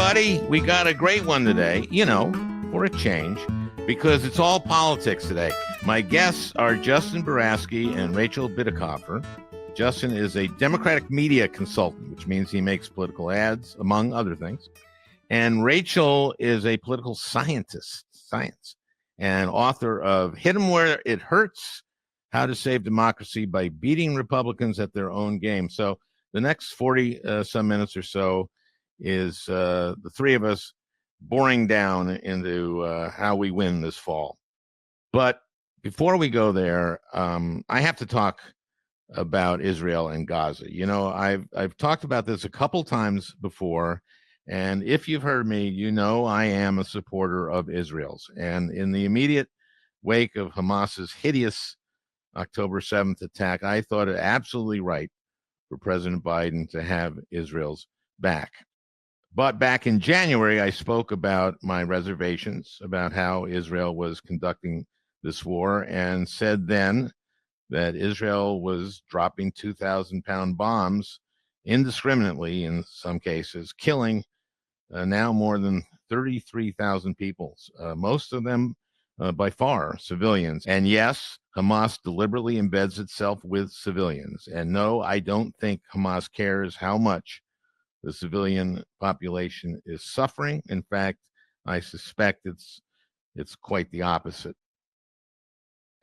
everybody. We got a great one today, for a change, because it's all politics today. My guests are Justin Barasky and Rachel Bitecofer. Justin is a Democratic media consultant, which means he makes political ads, among other things. And Rachel is a political science, and author of Hit 'em Where It Hurts, How to Save Democracy by Beating Republicans at Their Own Game. So the next 40 some minutes or so is the three of us boring down into how we win this fall. But before we go there, I have to talk about Israel and Gaza. I've talked about this a couple times before, and if you've heard me, I am a supporter of Israel's. And in the immediate wake of Hamas's hideous October 7th attack, I thought it absolutely right for President Biden to have Israel's back. But back in January, I spoke about my reservations about how Israel was conducting this war and said then that Israel was dropping 2,000-pound bombs indiscriminately in some cases, killing now more than 33,000 people, most of them by far civilians. And yes, Hamas deliberately embeds itself with civilians. And no, I don't think Hamas cares how much the civilian population is suffering. In fact, I suspect it's quite the opposite.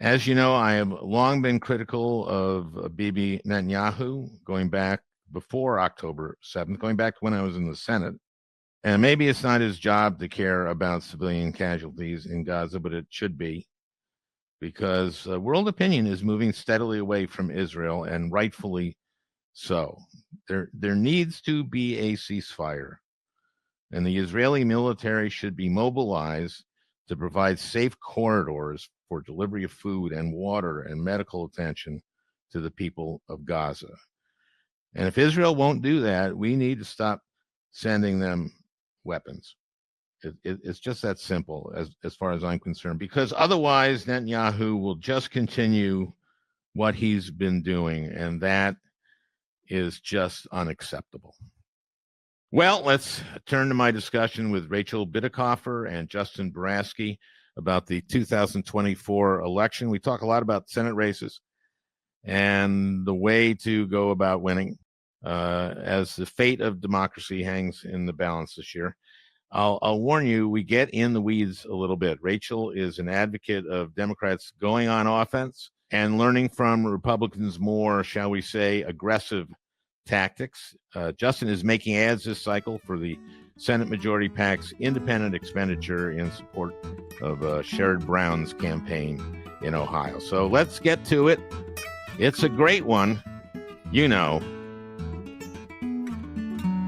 As you know, I have long been critical of Bibi Netanyahu, going back before October 7th, going back to when I was in the Senate. And maybe it's not his job to care about civilian casualties in Gaza, but it should be, because world opinion is moving steadily away from Israel, and rightfully so. There needs to be a ceasefire, and the Israeli military should be mobilized to provide safe corridors for delivery of food and water and medical attention to the people of Gaza. And if Israel won't do that, we need to stop sending them weapons. It's just that simple as far as I'm concerned, because otherwise Netanyahu will just continue what he's been doing, and that is just unacceptable. Well, let's turn to my discussion with Rachel Bitecofer and Justin Barasky about the 2024 election. We talk a lot about Senate races and the way to go about winning, as the fate of democracy hangs in the balance this year. I'll warn you, we get in the weeds a little bit. Rachel is an advocate of Democrats going on offense and learning from Republicans' more, shall we say, aggressive tactics. Justin is making ads this cycle for the Senate Majority PAC's independent expenditure in support of Sherrod Brown's campaign in Ohio. So let's get to it. It's a great one,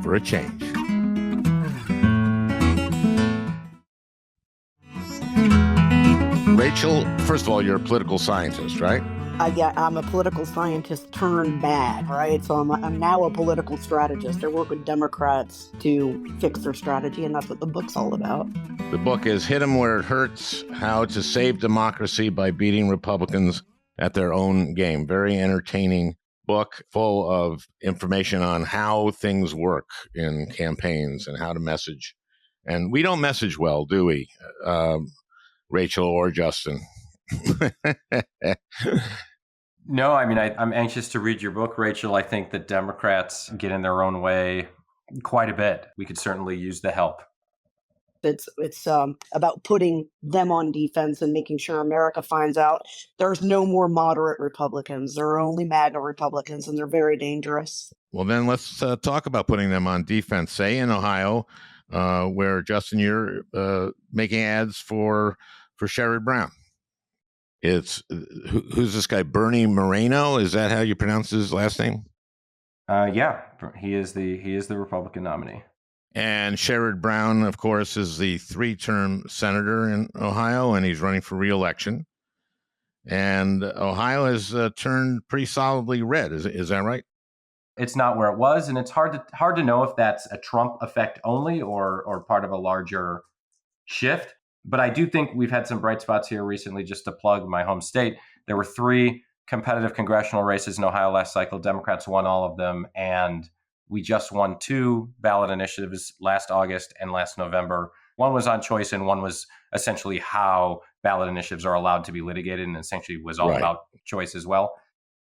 for a change. Rachel, first of all, you're a political scientist, right? I'm a political scientist turned bad, right? So I'm now a political strategist. I work with Democrats to fix their strategy, and that's what the book's all about. The book is Hit 'em Where It Hurts, How to Save Democracy by Beating Republicans at Their Own Game. Very entertaining book, full of information on how things work in campaigns and how to message. And we don't message well, do we, Rachel or Justin? No, I mean, I'm anxious to read your book, Rachel. I think that Democrats get in their own way quite a bit. We could certainly use the help. It's about putting them on defense and making sure America finds out there's no more moderate Republicans. There are only MAGA Republicans, and they're very dangerous. Well, then let's talk about putting them on defense. Say in Ohio, where, Justin, you're making ads for Sherrod Brown. It's who's this guy? Bernie Moreno? Is that how you pronounce his last name? Yeah, he is the Republican nominee. And Sherrod Brown, of course, is the 3-term senator in Ohio, and he's running for re-election. And Ohio has turned pretty solidly red. Is that right? It's not where it was, and it's hard to know if that's a Trump effect only or part of a larger shift. But I do think we've had some bright spots here recently. Just to plug my home state, there were 3 competitive congressional races in Ohio last cycle. Democrats won all of them, and we just won 2 ballot initiatives last August and last November. One was on choice, and one was essentially how ballot initiatives are allowed to be litigated, and essentially was all Right. about choice as well.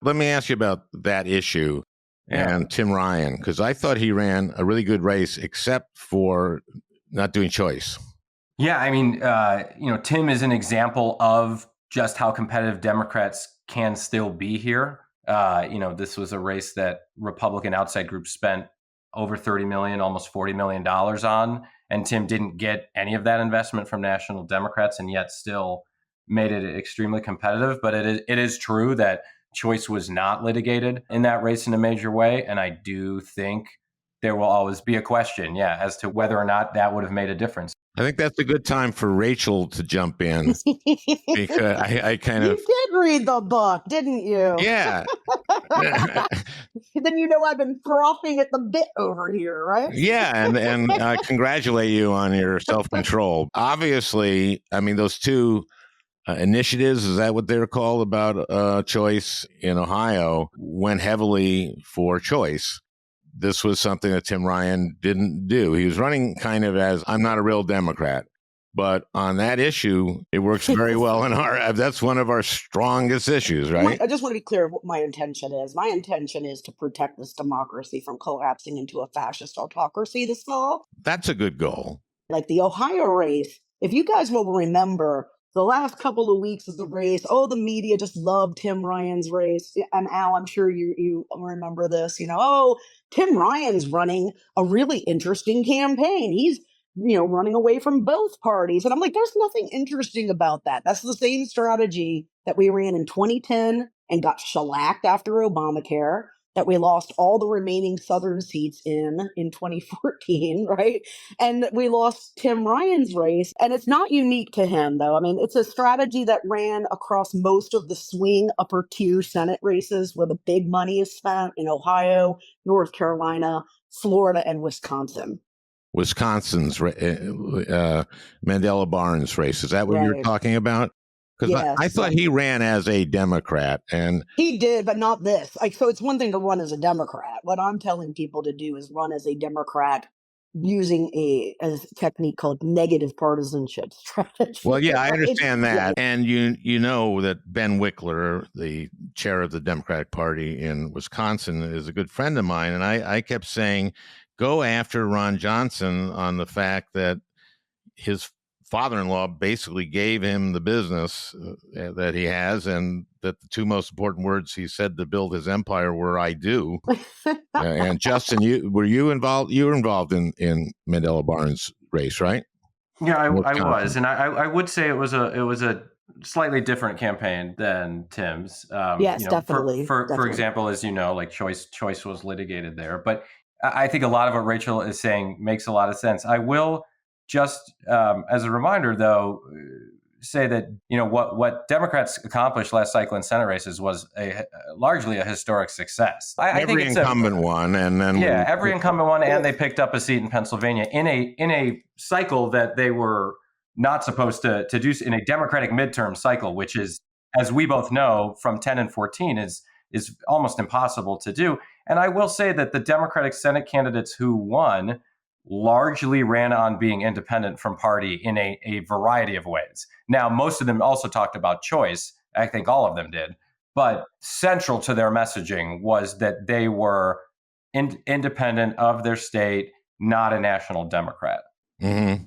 Let me ask you about that issue and Tim Ryan, because I thought he ran a really good race, except for not doing choice. Yeah, I mean, Tim is an example of just how competitive Democrats can still be here. This was a race that Republican outside groups spent over $30 million, almost $40 million on, and Tim didn't get any of that investment from national Democrats, and yet still made it extremely competitive. But it is true that choice was not litigated in that race in a major way, and I do think there will always be a question, as to whether or not that would have made a difference. I think that's a good time for Rachel to jump in because I kind of... You did read the book, didn't you? Yeah. Then I've been frothing at the bit over here, right? Yeah, and I congratulate you on your self-control. Obviously, I mean, those 2 initiatives, is that what they're called, about choice in Ohio, went heavily for choice. This was something that Tim Ryan didn't do. He was running kind of as, I'm not a real Democrat. But on that issue, it works very well that's one of our strongest issues, right? I just want to be clear what my intention is. My intention is to protect this democracy from collapsing into a fascist autocracy this fall. That's a good goal. Like the Ohio race, if you guys will remember, the last couple of weeks of the race, the media just loved Tim Ryan's race. And Al, I'm sure you remember this, Tim Ryan's running a really interesting campaign. He's, running away from both parties. And I'm like, there's nothing interesting about that. That's the same strategy that we ran in 2010 and got shellacked after Obamacare, that we lost all the remaining Southern seats in 2014, right? And we lost Tim Ryan's race. And it's not unique to him, though. I mean, it's a strategy that ran across most of the swing upper tier Senate races where the big money is spent in Ohio, North Carolina, Florida, and Wisconsin. Wisconsin's Mandela Barnes race. Is that what you're talking about? Because Yes, I thought he ran as a Democrat, and he did, but not this. So it's one thing to run as a Democrat. What I'm telling people to do is run as a Democrat using a technique called negative partisanship strategy. Well, yeah, I understand that. Yeah. And you know that Ben Wickler, the chair of the Democratic Party in Wisconsin, is a good friend of mine. And I kept saying, go after Ron Johnson on the fact that his father-in-law basically gave him the business that he has, and that the 2 most important words he said to build his empire were "I do." And Justin, you were involved? You were involved in Mandela Barnes' race, right? Yeah, I was, and I would say it was a slightly different campaign than Tim's. Yes, definitely. For example, as you know, like choice was litigated there, but I think a lot of what Rachel is saying makes a lot of sense. I will just, as a reminder, though, say that what Democrats accomplished last cycle in Senate races was largely a historic success. I think it's incumbent won, and then every incumbent won, and they picked up a seat in Pennsylvania in a cycle that they were not supposed to do, in a Democratic midterm cycle, which is, as we both know, from 10 and 14 is almost impossible to do. And I will say that the Democratic Senate candidates who won largely ran on being independent from party in a variety of ways. Now, most of them also talked about choice. I think all of them did. But central to their messaging was that they were independent of their state, not a national Democrat. Mm-hmm.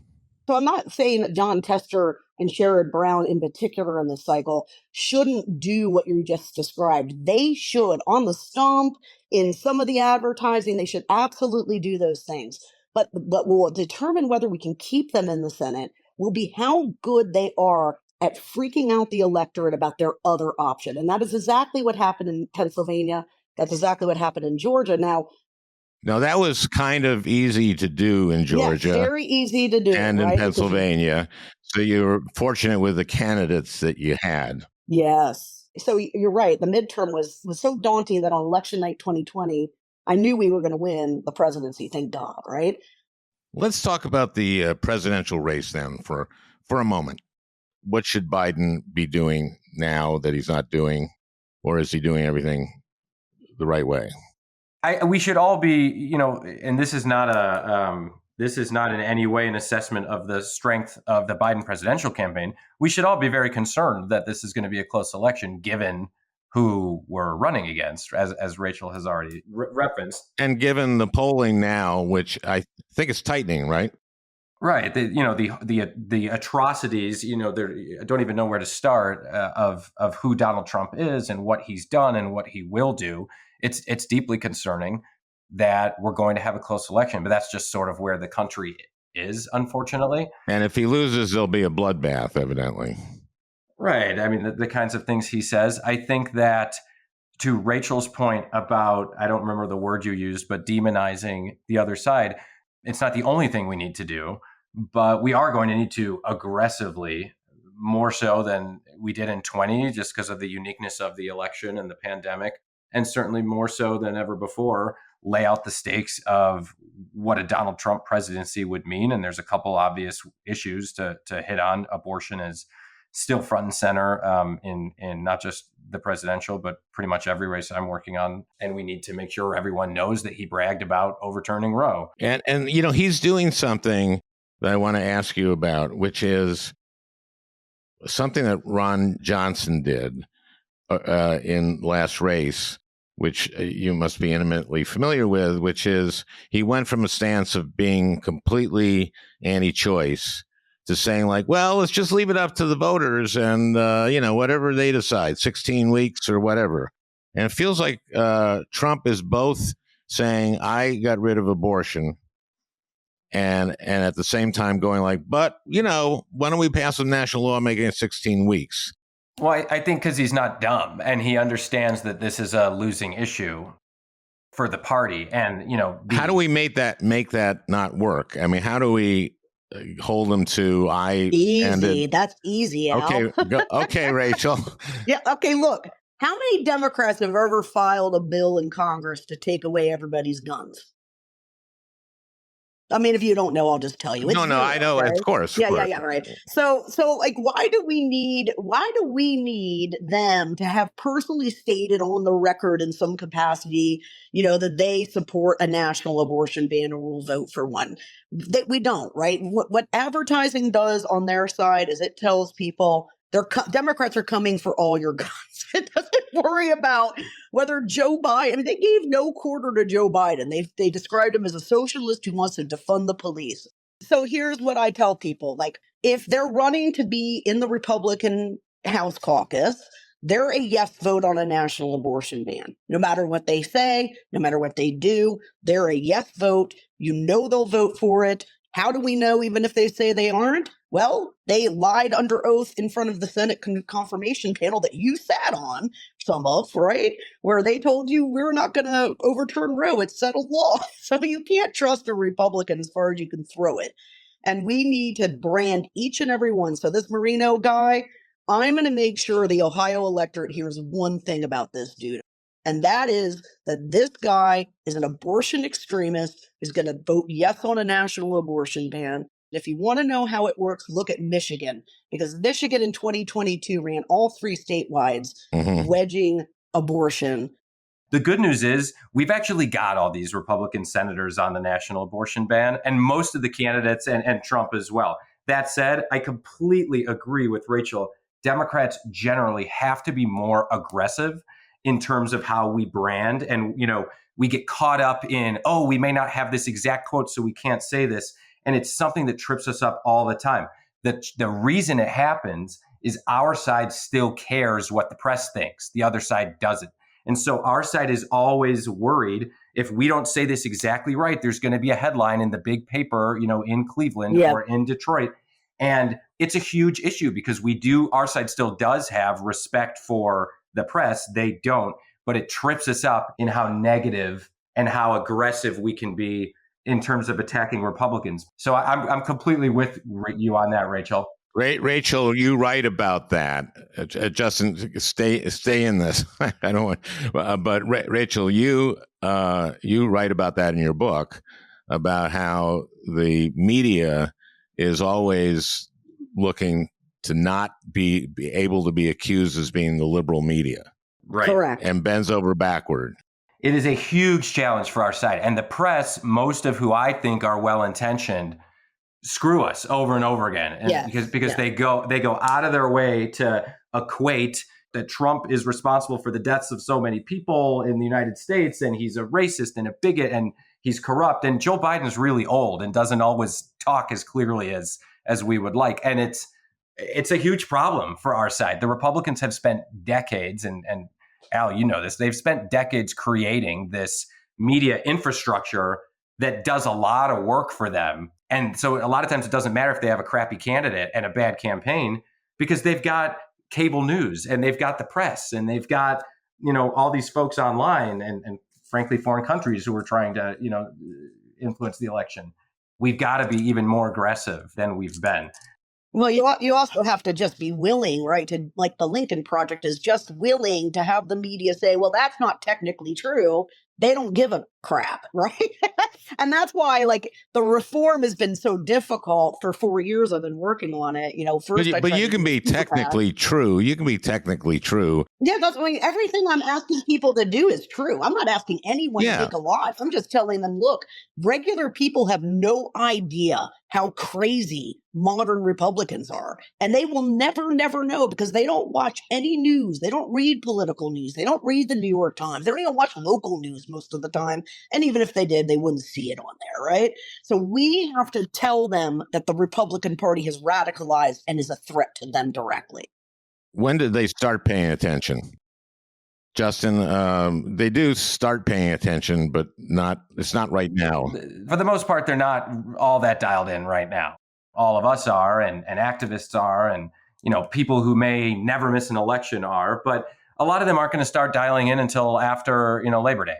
So I'm not saying that John Tester and Sherrod Brown in particular in this cycle shouldn't do what you just described. They should, on the stump, in some of the advertising, they should absolutely do those things. But will determine whether we can keep them in the Senate will be how good they are at freaking out the electorate about their other option. And that is exactly what happened in Pennsylvania. That's exactly what happened in Georgia. Now, that was kind of easy to do in Georgia. Yeah, very easy to do. And in Pennsylvania. So you were fortunate with the candidates that you had. Yes. So you're right. The midterm was so daunting that on election night 2020, I knew we were going to win the presidency. Thank God, right? Let's talk about the presidential race then for a moment. What should Biden be doing now that he's not doing, or is he doing everything the right way? We should all be, and this is not in any way an assessment of the strength of the Biden presidential campaign. We should all be very concerned that this is going to be a close election, given who we're running against, as Rachel has already referenced. And given the polling now, which I think is tightening, right? Right. The atrocities, I don't even know where to start of who Donald Trump is and what he's done and what he will do. It's deeply concerning that we're going to have a close election, but that's just sort of where the country is, unfortunately. And if he loses, there'll be a bloodbath, evidently. Right. I mean, the kinds of things he says. I think that, to Rachel's point about, I don't remember the word you used, but demonizing the other side, it's not the only thing we need to do, but we are going to need to aggressively, more so than we did in 20, just because of the uniqueness of the election and the pandemic, and certainly more so than ever before, lay out the stakes of what a Donald Trump presidency would mean. And there's a couple obvious issues to hit on. Abortion is still front and center in not just the presidential, but pretty much every race I'm working on. And we need to make sure everyone knows that he bragged about overturning Roe. And he's doing something that I want to ask you about, which is something that Ron Johnson did in last race, which you must be intimately familiar with, which is he went from a stance of being completely anti-choice to saying, like, well, let's just leave it up to the voters and, whatever they decide, 16 weeks or whatever. And it feels like Trump is both saying, I got rid of abortion, and at the same time going like, but, why don't we pass a national law making it 16 weeks? Well, I think because he's not dumb and he understands that this is a losing issue for the party. And, how do we make that not work? I mean, how do we hold them to easy? That's easy, Al. Okay, Rachel. Yeah. Okay. Look, how many Democrats have ever filed a bill in Congress to take away everybody's guns? I mean, if you don't know, I'll just tell you. No, I know, okay? Of course. Yeah, right. So, like, why do we need them to have personally stated on the record in some capacity, that they support a national abortion ban or will vote for one? That we don't, right? What advertising does on their side is it tells people Democrats are coming for all your guns. It doesn't worry about whether Joe Biden, I mean, they gave no quarter to Joe Biden. They described him as a socialist who wants to defund the police. So here's what I tell people. Like, if they're running to be in the Republican House caucus, they're a yes vote on a national abortion ban. No matter what they say, no matter what they do, they're a yes vote. They'll vote for it. How do we know, even if they say they aren't? Well, they lied under oath in front of the Senate confirmation panel that you sat on, some of, right? Where they told you we're not going to overturn Roe. It's settled law. So you can't trust a Republican as far as you can throw it. And we need to brand each and every one. So this Marino guy, I'm going to make sure the Ohio electorate hears one thing about this dude. And that is that this guy is an abortion extremist who's going to vote yes on a national abortion ban. If you want to know how it works, look at Michigan, because Michigan in 2022 ran all 3 statewides, wedging abortion. The good news is we've actually got all these Republican senators on the national abortion ban, and most of the candidates and Trump as well. That said, I completely agree with Rachel. Democrats generally have to be more aggressive in terms of how we brand. And, we get caught up in, we may not have this exact quote, so we can't say this. And it's something that trips us up all the time. The reason it happens is our side still cares what the press thinks. The other side doesn't. And so our side is always worried if we don't say this exactly right, there's going to be a headline in the big paper, in Cleveland or in Detroit. And it's a huge issue because our side still does have respect for the press. They don't, but it trips us up in how negative and how aggressive we can be in terms of attacking Republicans. So I'm completely with you on that, Rachel. Rachel, you write about that. Justin, stay in this. I don't want, but Rachel, you write about that in your book about how the media is always looking to not be able to be accused as being the liberal media. Right. Correct. And bends over backward. It is a huge challenge for our side. And the press, most of who I think are well-intentioned, screw us over and over again. And because they go out of their way to equate that Trump is responsible for the deaths of so many people in the United States, and he's a racist and a bigot and he's corrupt. And Joe Biden's really old and doesn't always talk as clearly as we would like. And it's a huge problem for our side. The Republicans have spent decades, and Al, you know this, they've spent decades creating this media infrastructure that does a lot of work for them. And so a lot of times it doesn't matter if they have a crappy candidate and a bad campaign, because they've got cable news and they've got the press and they've got, all these folks online and frankly, foreign countries who are trying to, influence the election. We've got to be even more aggressive than we've been. Well, you also have to just be willing, right? To, like, the Lincoln Project is just willing to have the media say, well, that's not technically true. They don't give a crap, right? And that's why, like, the reform has been so difficult for 4 years. I've been working on it. First, but you can be technically true. You can be technically true. Yeah, that's why everything I'm asking people to do is true. I'm not asking anyone to take a life. I'm just telling them, look, regular people have no idea how crazy modern Republicans are. And they will never know, because they don't watch any news. They don't read political news. They don't read the New York Times. They don't even watch local news most of the time. And even if they did, they wouldn't see it on there, right? So we have to tell them that the Republican Party has radicalized and is a threat to them directly. When did they start paying attention? Justin, they do start paying attention, but it's not right now. For the most part, they're not all that dialed in right now. All of us are, and activists are, and people who may never miss an election are, but a lot of them aren't going to start dialing in until after Labor Day.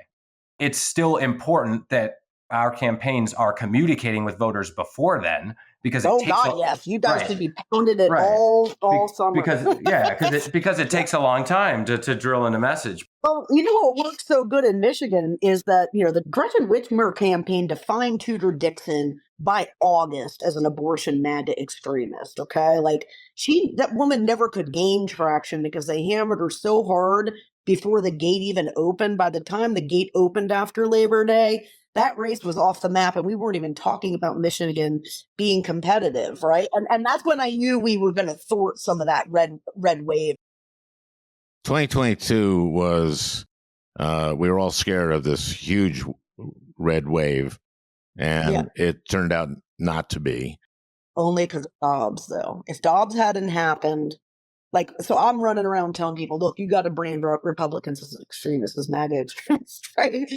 It's still important that our campaigns are communicating with voters before then, because yes, you guys should be pounding it all summer. because it takes a long time to drill in a message. Well, what works so good in Michigan is that the Gretchen Whitmer campaign defined Tudor Dixon by August as an abortion MAGA extremist. Okay, like that woman never could gain traction because they hammered her so hard before the gate even opened. By the time the gate opened after Labor Day, that race was off the map, and we weren't even talking about Michigan being competitive, right? And that's when I knew we were going to thwart some of that red wave. 2022 was, we were all scared of this huge red wave, and it turned out not to be. Only because of Dobbs, though. If Dobbs hadn't happened, so I'm running around telling people, look, you got to brand Republicans as extremists, as MAGA extremists, right?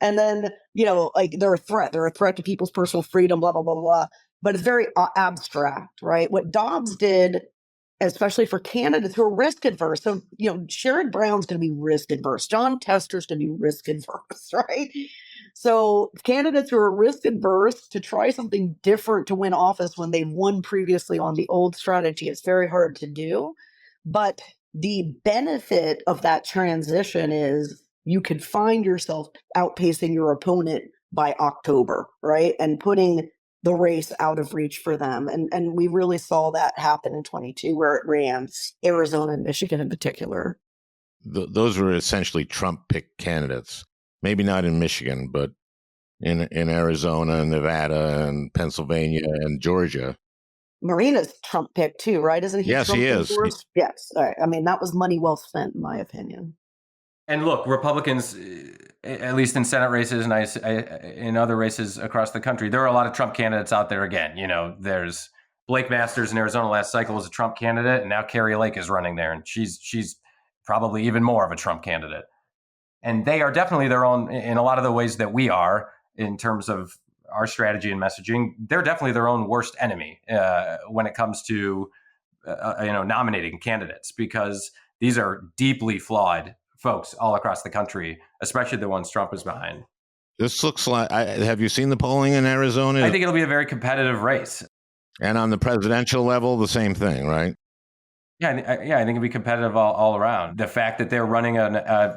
And then, they're a threat. They're a threat to people's personal freedom, blah, blah, blah, blah. But it's very abstract, right? What Dobbs did, especially for candidates who are risk adverse. So, Sherrod Brown's going to be risk adverse. John Tester's going to be risk adverse, right? So candidates who are risk adverse to try something different to win office when they've won previously on the old strategy, it's very hard to do. But the benefit of that transition is you could find yourself outpacing your opponent by October, right? And putting the race out of reach for them. And we really saw that happen in 22, where it ran Arizona and Michigan in particular. Those were essentially Trump-picked candidates. Maybe not in Michigan, but in Arizona and Nevada and Pennsylvania and Georgia. Marina's Trump pick too, right? Isn't he? Yes, Trump he is. Yes. All right. I mean, that was money well spent, in my opinion. And look, Republicans, at least in Senate races and in other races across the country, there are a lot of Trump candidates out there again. There's Blake Masters in Arizona last cycle was a Trump candidate, and now Carrie Lake is running there, and she's probably even more of a Trump candidate. And they are definitely their own, in a lot of the ways that we are, in terms of our strategy and messaging. They're definitely their own worst enemy when it comes to nominating candidates, because these are deeply flawed folks all across the country, especially the ones Trump is behind. This looks like, have you seen the polling in Arizona? I think it'll be a very competitive race. And on the presidential level, the same thing, right? Yeah, I think it'll be competitive all around. The fact that they're running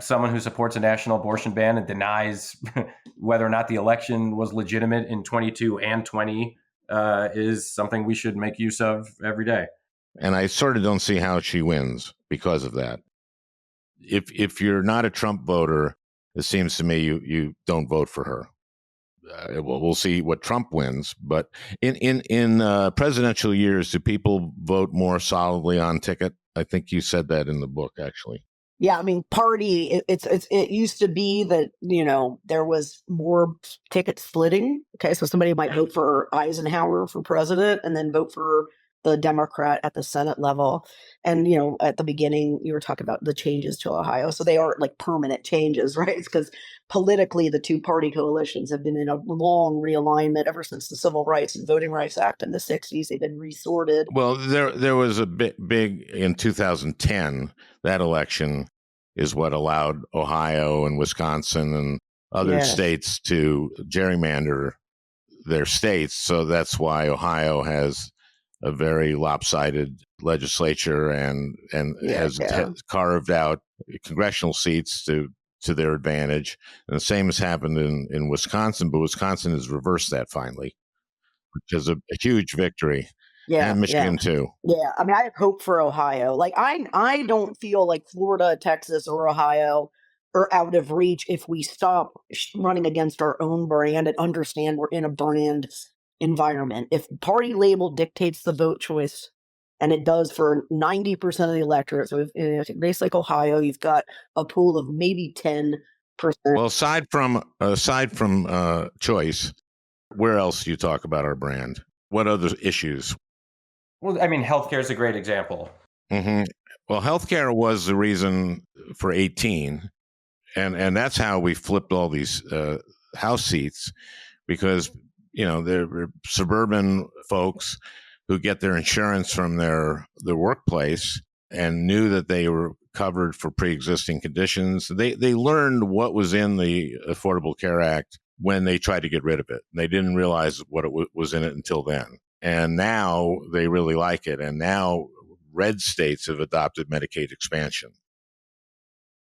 someone who supports a national abortion ban and denies whether or not the election was legitimate in 22 and 20 is something we should make use of every day. And I sort of don't see how she wins because of that. If you're not a Trump voter, it seems to me you don't vote for her. We'll see what Trump wins, but in presidential years, do people vote more solidly on ticket? I think you said that in the book, actually. Yeah, I mean, party. It used to be that there was more ticket splitting. Okay, so somebody might vote for Eisenhower for president and then vote for the Democrat at the Senate level. And at the beginning, you were talking about the changes to Ohio, so they are like permanent changes, right? It's because politically, the two-party coalitions have been in a long realignment ever since the Civil Rights and Voting Rights Act in the '60s. They've been resorted. Well, there was a big in 2010. That election is what allowed Ohio and Wisconsin and other Yes. states to gerrymander their states. So that's why Ohio has a very lopsided legislature and has carved out congressional seats to their advantage. And the same has happened in Wisconsin, but Wisconsin has reversed that finally, which is a huge victory. Yeah, and Michigan too. Yeah, I mean, I have hope for Ohio. Like, I don't feel like Florida, Texas, or Ohio are out of reach if we stop running against our own brand and understand we're in a brand environment. If party label dictates the vote choice, and it does for 90% of the electorate, so if a place like Ohio, you've got a pool of maybe 10%. Well, aside from choice, where else do you talk about our brand? What other issues? Well, I mean, healthcare is a great example. Mm-hmm. Well, healthcare was the reason for 18, and that's how we flipped all these House seats, because there were suburban folks who get their insurance from their workplace and knew that they were covered for pre-existing conditions. They learned what was in the Affordable Care Act when they tried to get rid of it. They didn't realize what it was in it until then. And now they really like it. And now red states have adopted Medicaid expansion.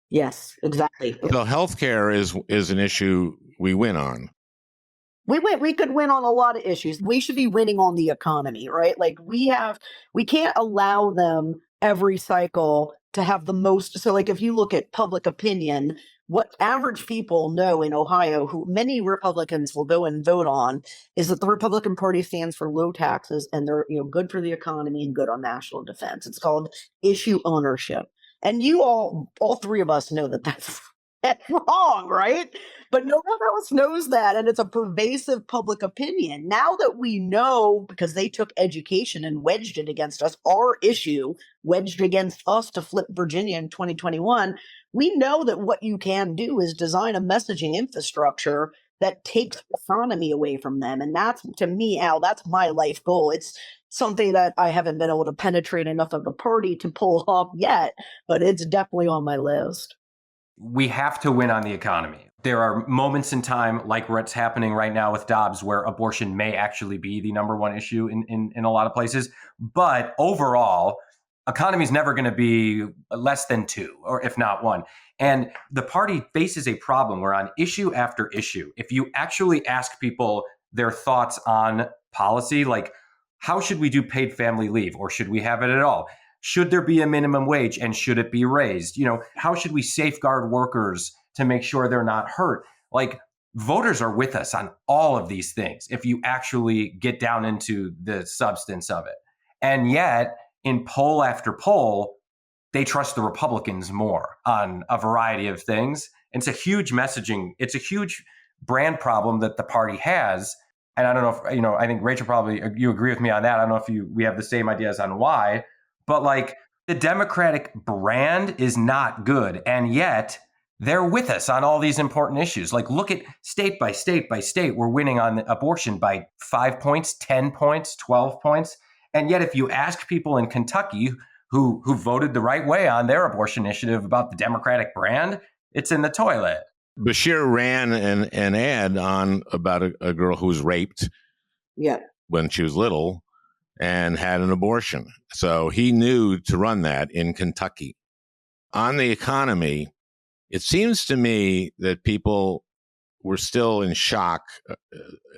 Yes, exactly. So healthcare is an issue we win on. We could win on a lot of issues. We should be winning on the economy, right? Like we can't allow them every cycle to have the most. So like if you look at public opinion, what average people know in Ohio, who many Republicans will go and vote on, is that the Republican Party stands for low taxes and they're good for the economy and good on national defense. It's called issue ownership. And you all three of us know that that's wrong, right? But no one else knows that, and it's a pervasive public opinion. Now that we know, because they took education and wedged it against us, our issue wedged against us to flip Virginia in 2021, we know that what you can do is design a messaging infrastructure that takes autonomy away from them. And that's, to me, Al, that's my life goal. It's something that I haven't been able to penetrate enough of the party to pull off yet, but it's definitely on my list. We have to win on the economy. There are moments in time, like what's happening right now with Dobbs, where abortion may actually be the number one issue in a lot of places. But overall, economy is never going to be less than 2, or if not 1. And the party faces a problem where on issue after issue, if you actually ask people their thoughts on policy, like how should we do paid family leave, or should we have it at all? Should there be a minimum wage and should it be raised? How should we safeguard workers to make sure they're not hurt? Like, voters are with us on all of these things if you actually get down into the substance of it. And yet, in poll after poll, they trust the Republicans more on a variety of things. And it's a huge messaging. It's a huge brand problem that the party has. And I don't know if, I think Rachel, probably you agree with me on that. I don't know if we have the same ideas on why. But like the Democratic brand is not good. And yet they're with us on all these important issues. Like look at state by state by state. We're winning on abortion by 5 points, 10 points, 12 points. And yet if you ask people in Kentucky who voted the right way on their abortion initiative about the Democratic brand, it's in the toilet. Bashir ran an ad on about a girl who was raped when she was little and had an abortion. So he knew to run that in Kentucky. On the economy, it seems to me that people were still in shock,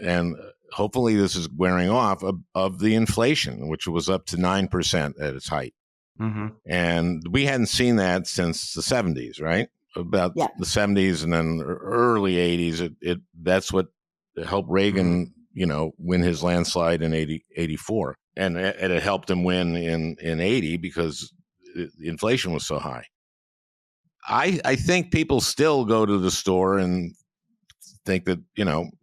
and hopefully this is wearing off, of the inflation, which was up to 9% at its height. Mm-hmm. And we hadn't seen that since the 70s, right? about Yeah. the 70s and then early 80s. That's what helped Reagan, win his landslide in 84. And it helped him win in 80 because inflation was so high. I think people still go to the store and think that,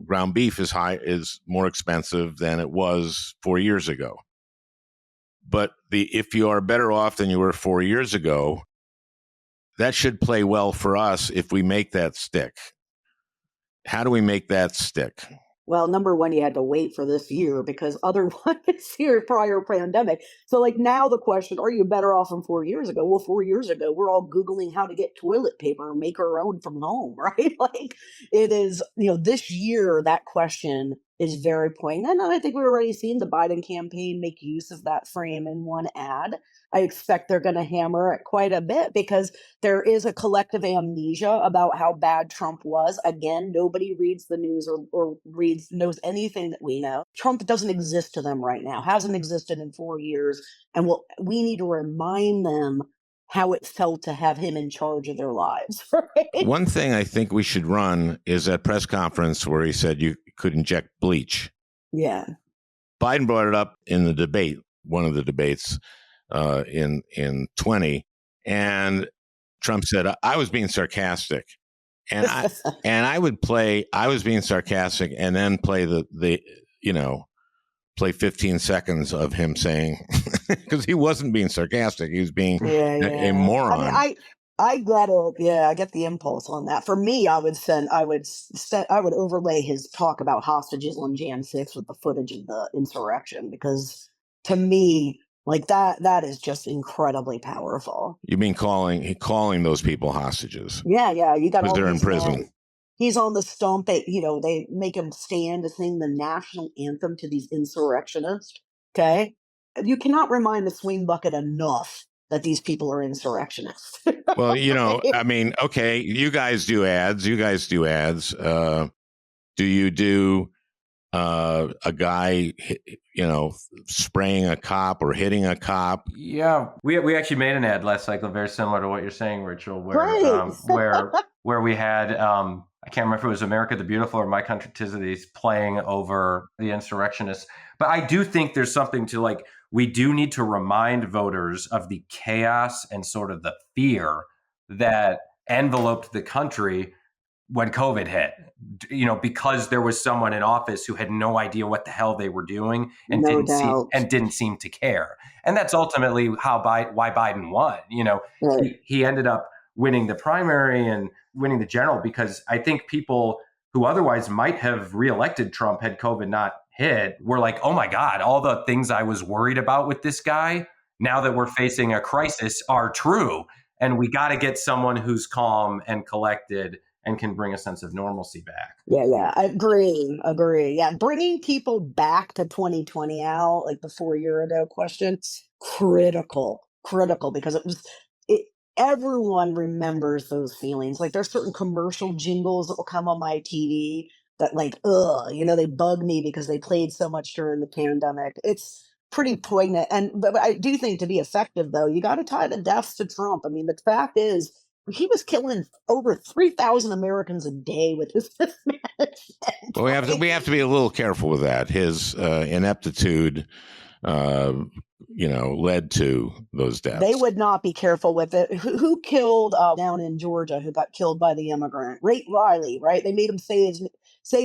ground beef is more expensive than it was 4 years ago. But if you are better off than you were 4 years ago, that should play well for us if we make that stick. How do we make that stick? Well, number one, you had to wait for this year because otherwise it's here prior pandemic. So like now the question, are you better off than 4 years ago? Well, 4 years ago, we're all Googling how to get toilet paper and make our own from home, right? Like it is, this year, that question is very poignant. And I think we've already seen the Biden campaign make use of that frame in one ad. I expect they're going to hammer it quite a bit because there is a collective amnesia about how bad Trump was. Again, nobody reads the news or knows anything that we know. Trump doesn't exist to them right now, hasn't existed in 4 years. And we need to remind them how it felt to have him in charge of their lives. Right? One thing I think we should run is that press conference where he said you could inject bleach. Yeah. Biden brought it up in the debate, one of the debates in 20, and Trump said, I was being sarcastic. And I would play, I was being sarcastic and then play play 15 seconds of him saying, because he wasn't being sarcastic. He was being a moron. I mean, I get it. Yeah, I get the impulse on that. For me, I would overlay his talk about hostages on Jan 6 with the footage of the insurrection, because to me, like that is just incredibly powerful. You mean calling those people hostages? Yeah. You got because all they're in these prison. men. He's on the stump. They make him stand to sing the national anthem to these insurrectionists. Okay, you cannot remind the swing bucket enough that these people are insurrectionists. Well, I mean, okay, you guys do ads. Do you do a guy, spraying a cop or hitting a cop? Yeah, we actually made an ad last cycle very similar to what you're saying, Rachel, where Right. where we had I can't remember if it was America the Beautiful or My Country 'Tis of These playing over the insurrectionists. But I do think there's something to, like, we do need to remind voters of the chaos and sort of the fear that enveloped the country when COVID hit, because there was someone in office who had no idea what the hell they were doing and No doubt. didn't seem to care. And that's ultimately why Biden won. Right. He ended up winning the primary and winning the general because I think people who otherwise might have reelected Trump had COVID not hit were like, oh my God, all the things I was worried about with this guy, now that we're facing a crisis, are true. And we got to get someone who's calm and collected and can bring a sense of normalcy back. Yeah. I agree. Yeah. Bringing people back to 2020 out, like the 4 year ago question, critical, because everyone remembers those feelings. Like there's certain commercial jingles that will come on my TV that they bug me because they played so much during the pandemic. It's pretty poignant. But I do think to be effective though, you got to tie the deaths to Trump. I mean, the fact is, he was killing over 3,000 Americans a day with his mismanagement. Well, we have to be a little careful with that. His ineptitude, led to those deaths. They would not be careful with it. Who killed down in Georgia? Who got killed by the immigrant? Riley, right? They made him say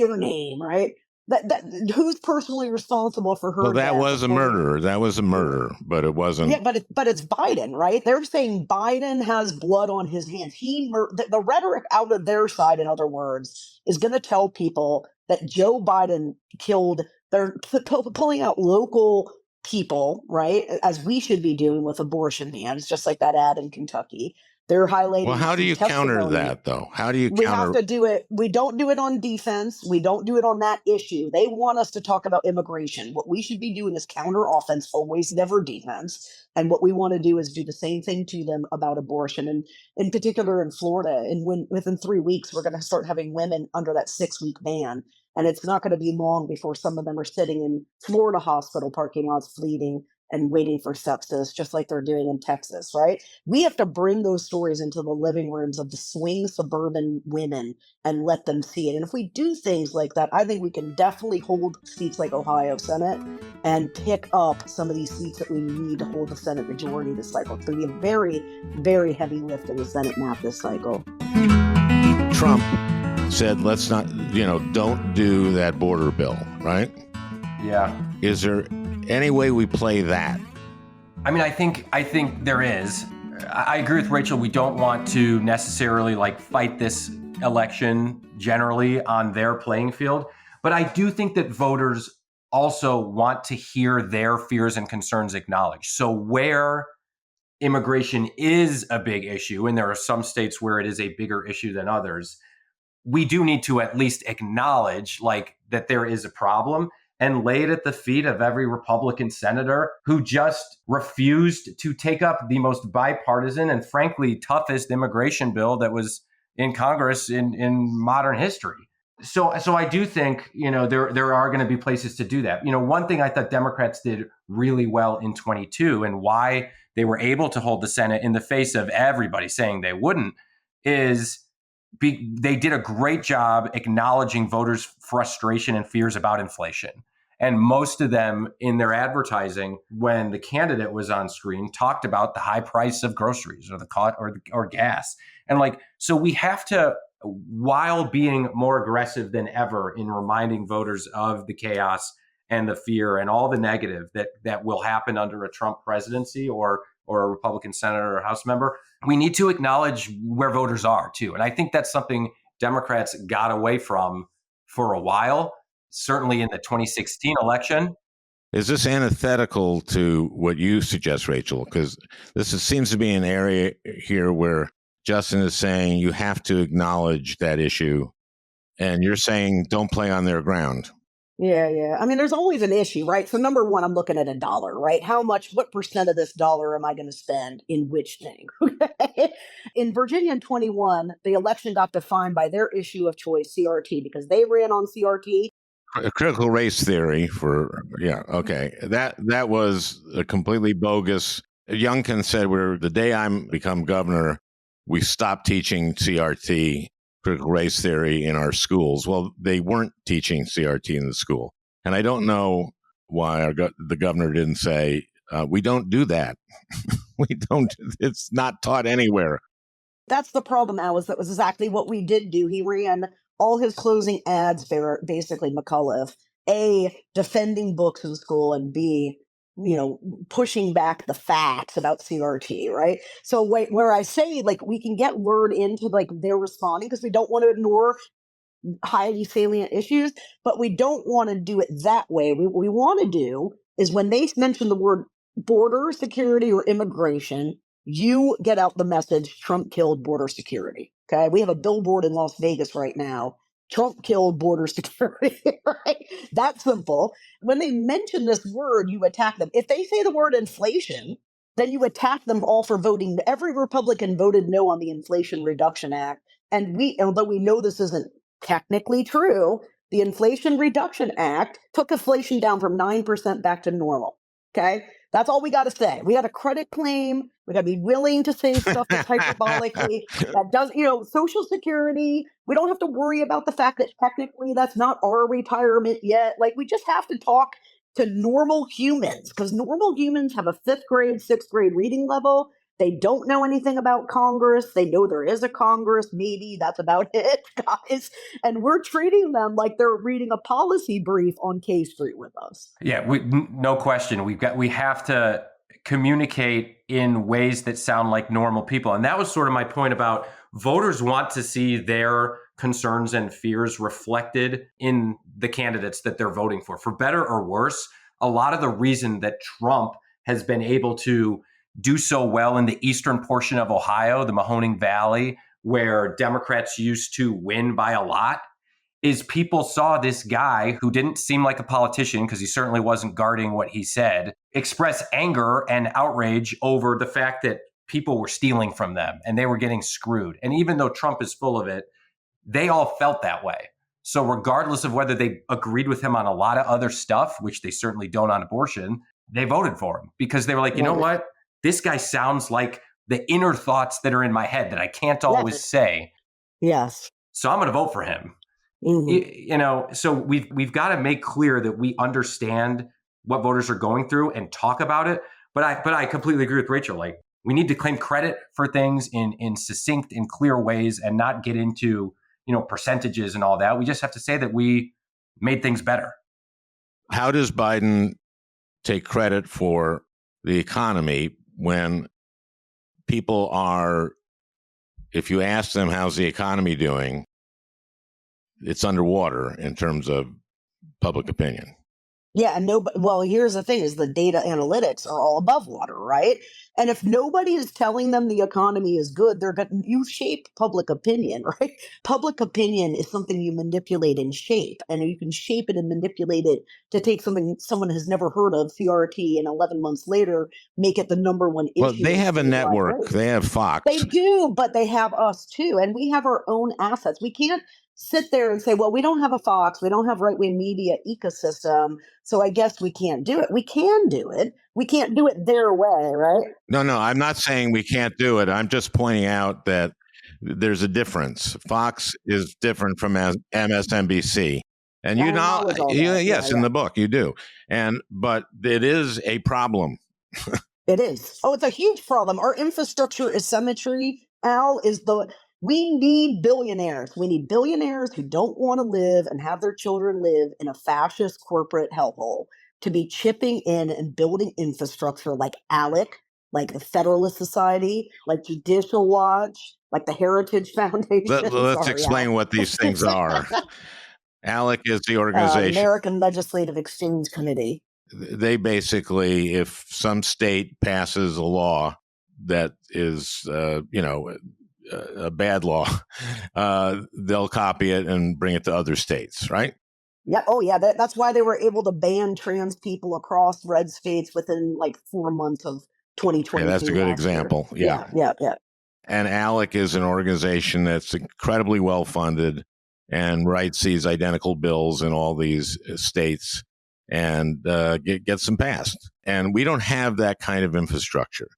her name, right? That who's personally responsible for her? Well, that death? was a murder. That was a murder, but it wasn't. Yeah, but it's Biden, right? They're saying Biden has blood on his hands. The rhetoric out of their side, in other words, is going to tell people that Joe Biden killed. They're pulling out local people, right? As we should be doing with abortion bans, just like that ad in Kentucky. They're highlighting. Well, how do you counter that, though? How do you counter? We have to do it. We don't do it on defense. We don't do it on that issue. They want us to talk about immigration. What we should be doing is counter offense, always, never defense. And what we want to do is do the same thing to them about abortion. And in particular in Florida, and within 3 weeks, we're going to start having women under that 6-week ban. And it's not going to be long before some of them are sitting in Florida hospital parking lots bleeding and waiting for sepsis, just like they're doing in Texas, right? We have to bring those stories into the living rooms of the swing suburban women and let them see it. And if we do things like that, I think we can definitely hold seats like Ohio Senate and pick up some of these seats that we need to hold the Senate majority this cycle. It's going to be a very, very heavy lift in the Senate map this cycle. Trump said, let's not, don't do that border bill, right? Yeah. Is there any way we play that? I mean, I think there is. I agree with Rachel. We don't want to necessarily fight this election generally on their playing field. But I do think that voters also want to hear their fears and concerns acknowledged. So where immigration is a big issue, and there are some states where it is a bigger issue than others, we do need to at least acknowledge that there is a problem and lay it at the feet of every Republican senator who just refused to take up the most bipartisan and frankly toughest immigration bill that was in Congress in modern history. So I do think, there are going to be places to do that. One thing I thought Democrats did really well in 22 and why they were able to hold the Senate in the face of everybody saying they wouldn't is they did a great job acknowledging voters' frustration and fears about inflation. And most of them in their advertising, when the candidate was on screen, talked about the high price of groceries or the cost or gas. And so we have to, while being more aggressive than ever in reminding voters of the chaos and the fear and all the negative that will happen under a Trump presidency or a Republican senator or House member, we need to acknowledge where voters are too. And I think that's something Democrats got away from for a while, certainly in the 2016 election. Is this antithetical to what you suggest, Rachel? Because seems to be an area here where Justin is saying you have to acknowledge that issue, and you're saying don't play on their ground. Yeah. I mean, there's always an issue, right? So number one, I'm looking at a dollar, right? What percent of this dollar am I going to spend in which thing? Okay. In Virginia in 21, the election got defined by their issue of choice, CRT, because they ran on CRT. A critical race theory okay. That was a completely bogus. Youngkin said, the day I become governor, we stopped teaching CRT, critical race theory, in our schools. Well, they weren't teaching CRT in the school. And I don't know why the governor didn't say, we don't do that. It's not taught anywhere. That's the problem, Alice. That was exactly what we did do. He ran all his closing ads, basically McAuliffe, A, defending books in school, and B, pushing back the facts about CRT, right? So where I say, we can get word into, they're responding because we don't want to ignore highly salient issues, but we don't want to do it that way. What we want to do is when they mention the word border security or immigration, you get out the message, Trump killed border security. Okay. We have a billboard in Las Vegas right now. Trump killed border security, right? That's simple. When they mention this word, you attack them. If they say the word inflation, then you attack them all for voting. Every Republican voted no on the Inflation Reduction Act. And although we know this isn't technically true, the Inflation Reduction Act took inflation down from 9% back to normal. Okay. That's all we got to say. We got a credit claim. We got to be willing to say stuff that's hyperbolically. That does, Social Security. We don't have to worry about the fact that technically that's not our retirement yet. We just have to talk to normal humans because normal humans have a 5th grade, 6th grade reading level. They don't know anything about Congress. They know there is a Congress. Maybe that's about it, guys. And we're treating them like they're reading a policy brief on K Street with us. Yeah, no question. We have to communicate in ways that sound like normal people. And that was sort of my point about voters want to see their concerns and fears reflected in the candidates that they're voting for better or worse. A lot of the reason that Trump has been able to do so well in the eastern portion of Ohio, the Mahoning Valley, where Democrats used to win by a lot, is people saw this guy who didn't seem like a politician because he certainly wasn't guarding what he said, express anger and outrage over the fact that people were stealing from them and they were getting screwed. And even though Trump is full of it, they all felt that way. So regardless of whether they agreed with him on a lot of other stuff, which they certainly don't on abortion, they voted for him because they were like, you know what? This guy sounds like the inner thoughts that are in my head that I can't always say. Yes. So I'm going to vote for him. So we've got to make clear that we understand what voters are going through and talk about it. But I completely agree with Rachel. Like, we need to claim credit for things in succinct and clear ways and not get into, percentages and all that. We just have to say that we made things better. How does Biden take credit for the economy when people are, if you ask them, how's the economy doing, it's underwater in terms of public opinion? Yeah, and here's the thing: is the data analytics are all above water, right? And if nobody is telling them the economy is good, you shape public opinion, right? Public opinion is something you manipulate and shape, and you can shape it and manipulate it to take something someone has never heard of, CRT, and 11 months later make it the number one issue. Well, they have a network. They have Fox. They do, but they have us too, and we have our own assets. We can't sit there and say, well, we don't have a Fox, we don't have right-wing media ecosystem, so I guess we can't do it. We can do it. We can't do it their way, right? No, I'm not saying we can't do it. I'm just pointing out that there's a difference. Fox is different from MSNBC. And in the book you do. But it is a problem. It is. Oh, it's a huge problem. Our infrastructure asymmetry, Al, we need billionaires. We need billionaires who don't want to live and have their children live in a fascist corporate hellhole to be chipping in and building infrastructure like ALEC, like the Federalist Society, like Judicial Watch, like the Heritage Foundation. Let's explain what these things are. ALEC is the organization. American Legislative Exchange Committee. They basically, if some state passes a law that is, a bad law, they'll copy it and bring it to other states, right? Yeah. Oh, yeah. That's why they were able to ban trans people across red states within like 4 months of 2020. Yeah, that's a good example. Yeah. And ALEC is an organization that's incredibly well funded and writes these identical bills in all these states and gets them passed. And we don't have that kind of infrastructure.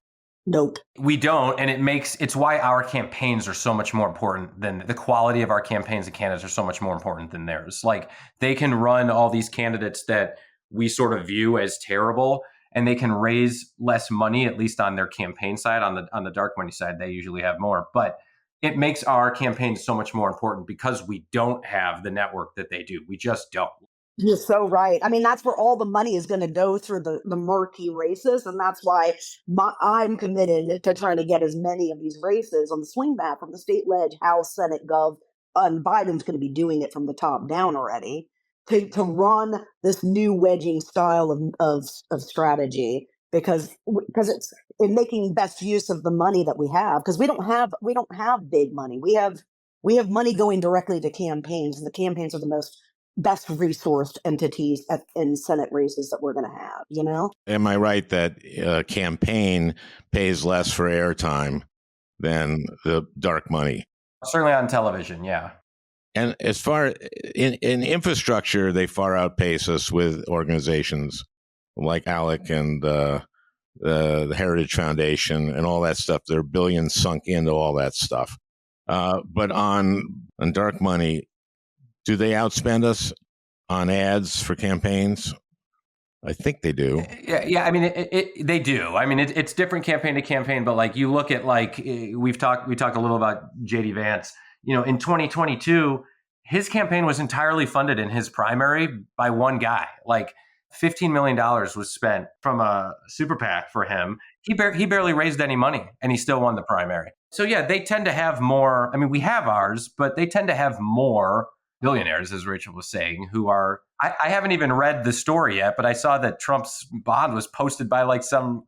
Nope. We don't. And it's why our campaigns are so much more important than the quality of our campaigns and candidates are so much more important than theirs. Like, they can run all these candidates that we sort of view as terrible, and they can raise less money, at least on their campaign side. On the dark money side, they usually have more. But it makes our campaigns so much more important because we don't have the network that they do. We just don't. You're so right. I mean, that's where all the money is going to go through the murky races. And that's why I'm committed to trying to get as many of these races on the swing map from the state ledge, House, Senate, Gov. And Biden's going to be doing it from the top down already to run this new wedging style of strategy because it's in making best use of the money that we have, because we don't have big money. We have money going directly to campaigns, and the campaigns are the best resourced entities in Senate races that we're going to have, Am I right that a campaign pays less for airtime than the dark money? Certainly on television, yeah. And as far in infrastructure, they far outpace us with organizations like ALEC and the Heritage Foundation and all that stuff. There are billions sunk into all that stuff. But on dark money, do they outspend us on ads for campaigns? I think they do. Yeah. I mean, they do. I mean, it's different campaign to campaign, but like you look at we talked a little about JD Vance. In 2022, his campaign was entirely funded in his primary by one guy. Like $15 million was spent from a super PAC for him. He barely raised any money, and he still won the primary. So yeah, they tend to have more. I mean, we have ours, but they tend to have more billionaires, as Rachel was saying, who are, I haven't even read the story yet, but I saw that Trump's bond was posted by some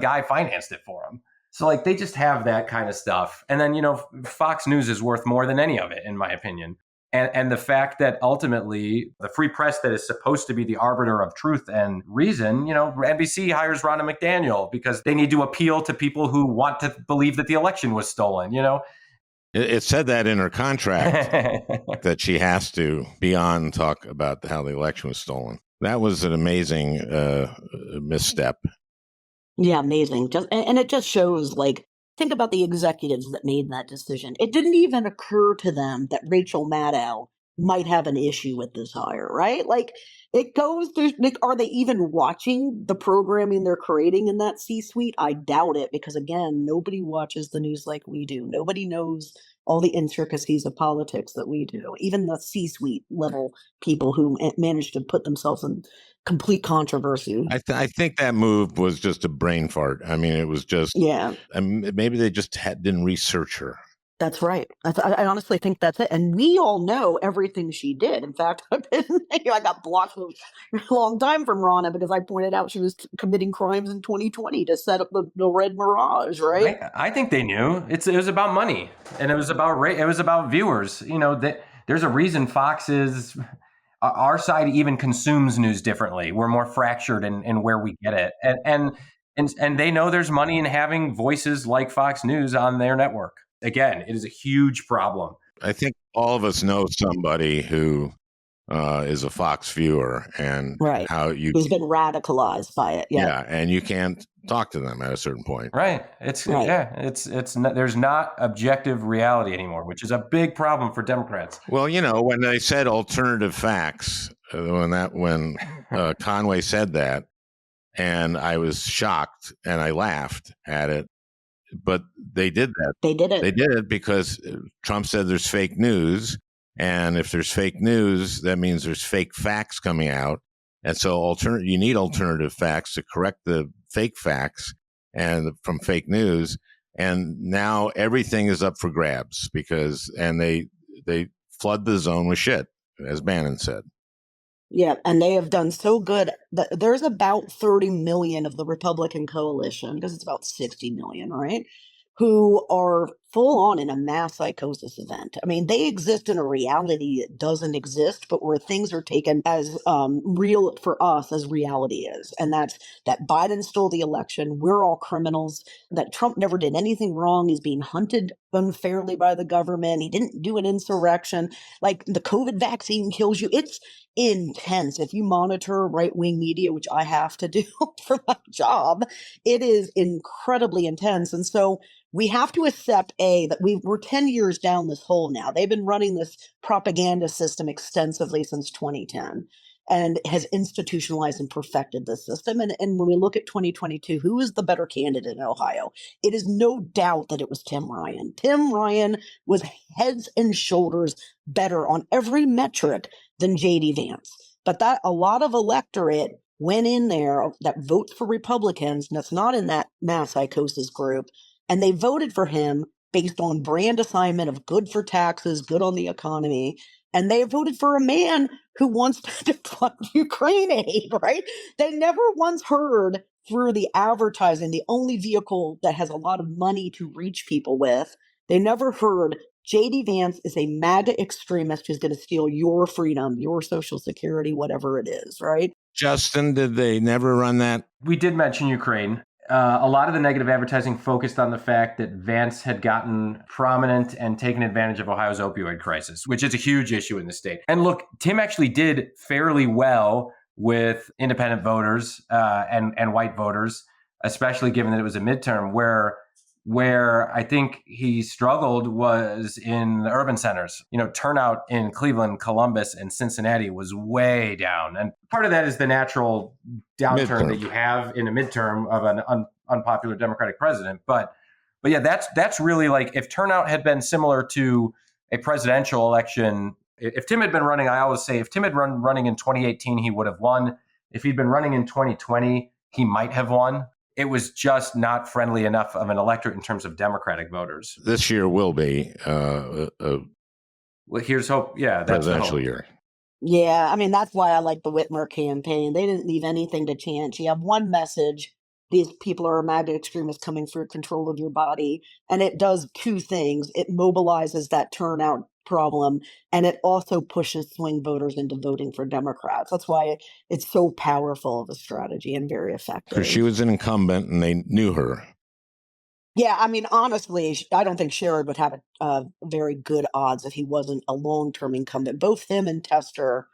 guy financed it for him. So they just have that kind of stuff. And then, Fox News is worth more than any of it, in my opinion. And the fact that ultimately the free press that is supposed to be the arbiter of truth and reason, NBC hires Ronna McDaniel because they need to appeal to people who want to believe that the election was stolen, It said that in her contract that she has to be on and talk about how the election was stolen. That was an amazing misstep. Yeah, amazing. And it just shows, like, think about the executives that made that decision. It didn't even occur to them that Rachel Maddow might have an issue with this hire, right? Like, it goes through. Like, are they even watching the programming they're creating in that C-suite? I doubt it, because again, nobody watches the news like we do. Nobody knows all the intricacies of politics that we do. Even the C-suite level people who manage to put themselves in complete controversy. I think that move was just a brain fart. I mean, it was just, Yeah. maybe they just didn't research her. That's right. I honestly think that's it. And we all know everything she did. In fact, I got blocked for a long time from Rana because I pointed out she was committing crimes in 2020 to set up the Red Mirage, right? I think they knew. It was about money, and it was about viewers. There's a reason Fox is our side even consumes news differently. We're more fractured in where we get it, and they know there's money in having voices like Fox News on their network. Again, it is a huge problem. I think all of us know somebody who is a Fox viewer, and Right. how who's been radicalized by it. Yeah. and you can't talk to them at a certain point. Right. It's not, there's not objective reality anymore, which is a big problem for Democrats. Well, when they said alternative facts, when Conway said that, and I was shocked and I laughed at it, but they did that. They did it. They did it because Trump said there's fake news, and if there's fake news, that means there's fake facts coming out, and so you need alternative facts to correct the fake facts and from fake news. And now everything is up for grabs and they flood the zone with shit, as Bannon said. Yeah, and they have done so good that there's about 30 million of the Republican coalition, because it's about 60 million, right? Who are full on in a mass psychosis event. I mean, they exist in a reality that doesn't exist, but where things are taken as real for us as reality is. And that's that Biden stole the election. We're all criminals, that Trump never did anything wrong. He's being hunted unfairly by the government. He didn't do an insurrection. Like, the COVID vaccine kills you. It's intense. If you monitor right-wing media, which I have to do for my job, it is incredibly intense. And so we have to accept that we're 10 years down this hole now. They've been running this propaganda system extensively since 2010 and has institutionalized and perfected this system. And when we look at 2022, who is the better candidate in Ohio? It is no doubt that it was Tim Ryan. Tim Ryan was heads and shoulders better on every metric than JD Vance. But that a lot of electorate went in there that votes for Republicans, and that's not in that mass psychosis group, and they voted for him based on brand assignment of good for taxes, good on the economy. And they voted for a man who wants to fund Ukraine aid, right? They never once heard through the advertising, the only vehicle that has a lot of money to reach people with, they never heard JD Vance is a MAGA extremist who's going to steal your freedom, your Social Security, whatever it is, right? Justin, did they never run that? We did mention Ukraine. A lot of the negative advertising focused on the fact that Vance had gotten prominent and taken advantage of Ohio's opioid crisis, which is a huge issue in the state. And look, Tim actually did fairly well with independent voters and white voters, especially given that it was a midterm, where I think he struggled was in the urban centers. Turnout in Cleveland, Columbus, and Cincinnati was way down. And part of that is the natural downturn that you have in a midterm of an unpopular Democratic president. But yeah, that's really, like, if turnout had been similar to a presidential election, if Tim had been running, I always say, if Tim had running in 2018, he would have won. If he'd been running in 2020, he might have won. It was just not friendly enough of an electorate in terms of Democratic voters. This year will be well, here's hope. Yeah, that's presidential year. Yeah, I mean, that's why I like the Whitmer campaign. They didn't leave anything to chance. You have one message: these people are MAGA extremists coming for control of your body. And it does two things. It mobilizes that turnout problem, and it also pushes swing voters into voting for Democrats. That's why it's so powerful of a strategy and very effective. Because she was an incumbent and they knew her. Yeah, I mean, honestly, I don't think Sherrod would have very good odds if he wasn't a long-term incumbent. Both him and Tester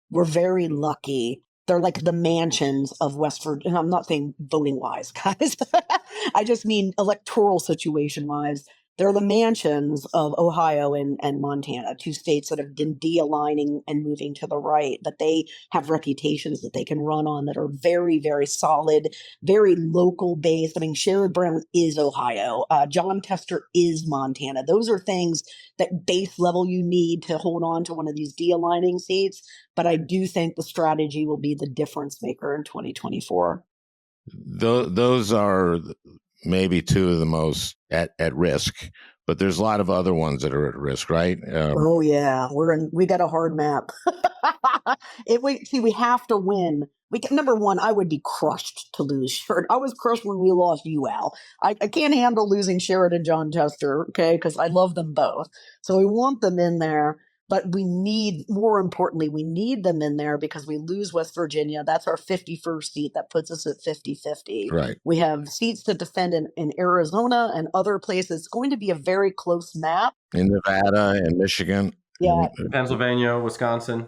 were very lucky They're like the mansions of West Virginia. And I'm not saying voting wise, guys. I just mean electoral situation wise. They're the mansions of Ohio and Montana, two states that have been de-aligning and moving to the right, but they have reputations that they can run on that are very, very solid, very local based. I mean, Sherrod Brown is Ohio. John Tester is Montana. Those are things that base level you need to hold on to one of these de-aligning seats. But I do think the strategy will be the difference maker in 2024. Those are maybe two of the most at risk, but there's a lot of other ones that are at risk, right? Oh yeah, we got a hard map. We have to win. Number one, I would be crushed to lose Sherrod. I was crushed when we lost UL. I can't handle losing Sherrod and John Tester, okay, because I love them both. So we want them in there. But more importantly, we need them in there because we lose West Virginia. That's our 51st seat. That puts us at 50-50. Right. We have seats to defend in Arizona and other places. It's going to be a very close map. In Nevada and Michigan. Yeah. Pennsylvania, Wisconsin.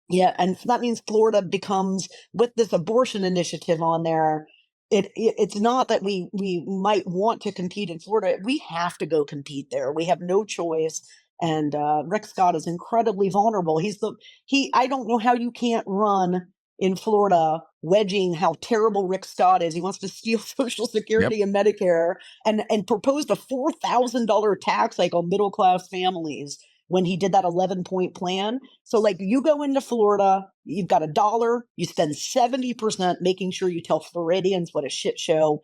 Yeah, and that means Florida becomes, with this abortion initiative on there, it's not that we might want to compete in Florida. We have to go compete there. We have no choice. And Rick Scott is incredibly vulnerable. I don't know how you can't run in Florida, wedging how terrible Rick Scott is. He wants to steal Social Security and Medicare and proposed a $4,000 tax hike on middle class families when he did that 11-point plan. So like you go into Florida, you've got $1, you spend 70% making sure you tell Floridians what a shit show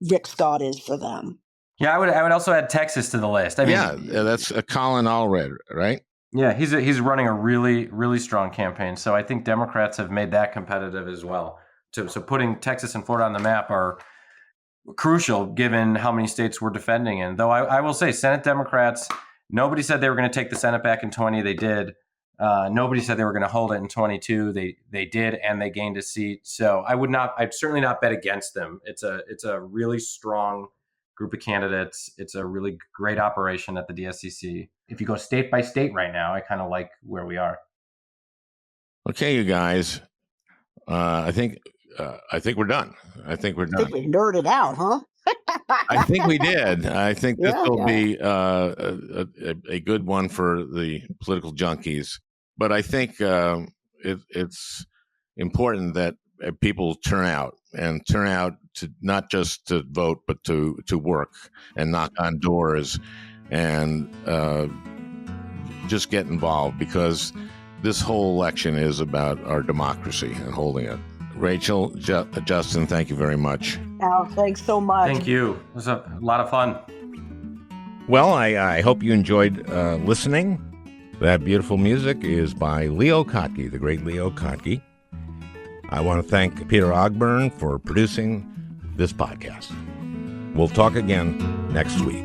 Rick Scott is for them. Yeah, I would also add Texas to the list. I mean, that's Colin Allred, right? Yeah, he's running a really, really strong campaign. So I think Democrats have made that competitive as well. So putting Texas and Florida on the map are crucial given how many states we're defending in. Though I will say Senate Democrats, nobody said they were going to take the Senate back in 20. They did. Nobody said they were going to hold it in 22. They did, and they gained a seat. So I'd certainly not bet against them. It's a really strong group of candidates. It's a really great operation at the DSCC. If you go state by state right now, I kind of like where we are. Okay, you guys. I think we're done. I think we nerded out, huh? I think we did. I think this will be a good one for the political junkies. But I think it's important that people turn out to not just to vote, but to work and knock on doors and just get involved, because this whole election is about our democracy and holding it. Rachel, Justin, thank you very much. Al, thanks so much. Thank you. It was a lot of fun. Well, I hope you enjoyed listening. That beautiful music is by Leo Kottke, the great Leo Kottke. I want to thank Peter Ogburn for producing this podcast. We'll talk again next week.